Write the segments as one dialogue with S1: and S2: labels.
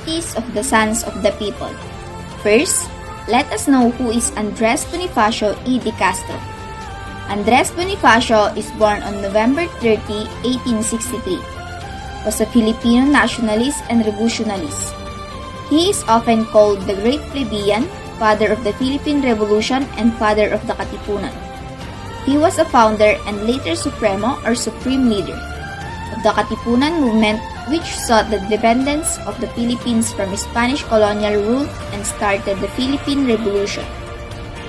S1: Duties of the Sons of the People. First, let us know who is Andres Bonifacio E. de Castro. Andres Bonifacio is born on November 30, 1863. Was a Filipino nationalist and revolutionist. He is often called the Great Plebeian, father of the Philippine Revolution, and father of the Katipunan. He was a founder and later Supremo or Supreme Leader of the Katipunan movement, which sought the independence of the Philippines from Spanish colonial rule and started the Philippine Revolution.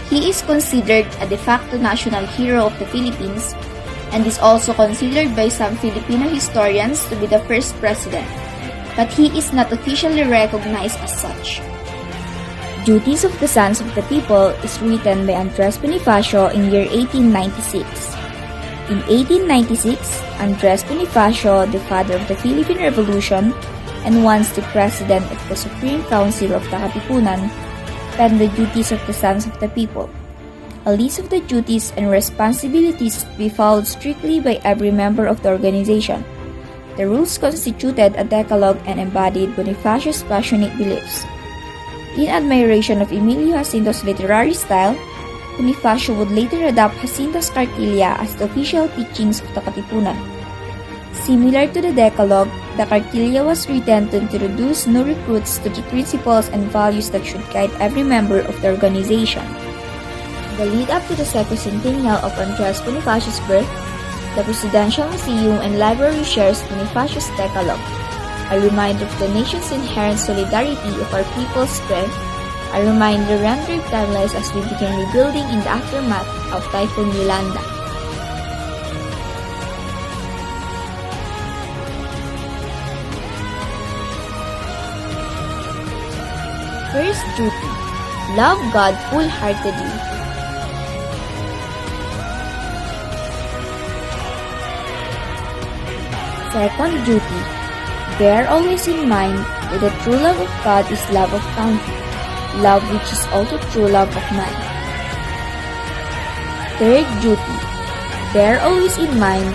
S1: He is considered a de facto national hero of the Philippines and is also considered by some Filipino historians to be the first president, but he is not officially recognized as such. Duties of the Sons of the People is written by Andres Bonifacio in year 1896. In 1896, Andres Bonifacio, the father of the Philippine Revolution and once the president of the Supreme Council of the Katipunan, penned the Duties of the Sons of the People, a list of the duties and responsibilities to be followed strictly by every member of the organization. The rules constituted a decalogue and embodied Bonifacio's passionate beliefs. In admiration of Emilio Jacinto's literary style, Bonifacio would later adopt Jacinto's Cartilla as the official teachings of the Katipunan. Similar to the Decalogue, the Cartilla was written to introduce new recruits to the principles and values that should guide every member of the organization. The lead up to the sesquicentennial of Andres Bonifacio's birth, the Presidential Museum and Library shares Bonifacio's Decalogue, a reminder of the nation's inherent solidarity of our people's strength, a reminder rendered timeless as we begin rebuilding in the aftermath of Typhoon Yolanda. First duty: love God full-heartedly. Second duty: bear always in mind that the true love of God is love of country, love which is also true love of man. Third duty: bear always in mind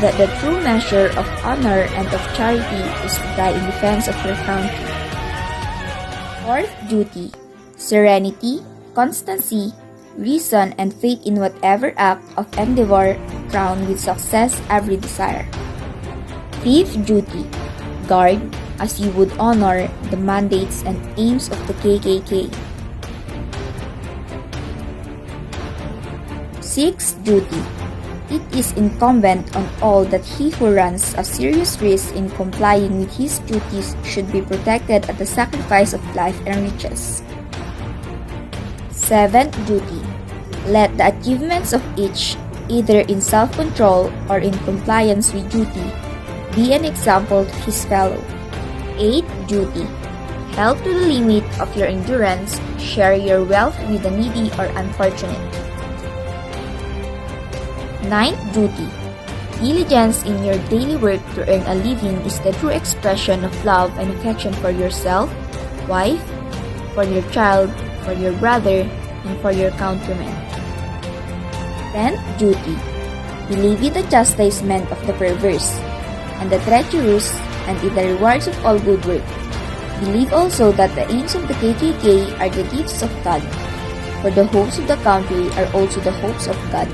S1: that the true measure of honor and of charity is to die in defense of your country. Fourth duty: serenity, constancy, reason, and faith in whatever act of endeavor crowned with success every desire. Fifth duty: guard, as you would honor, the mandates and aims of the KKK. Sixth duty: it is incumbent on all that he who runs a serious risk in complying with his duties should be protected at the sacrifice of life and riches. Seventh duty: let the achievements of each, either in self-control or in compliance with duty, be an example to his fellow. Eighth duty: help to the limit of your endurance, share your wealth with the needy or unfortunate. Ninth duty: diligence in your daily work to earn a living is the true expression of love and affection for yourself, wife, for your child, for your brother, and for your countrymen. 10th duty: believe in the chastisement of the perverse, and the treacherous, and in the rewards of all good work. Believe also that the aims of the KKK are the gifts of God, for the hopes of the country are also the hopes of God.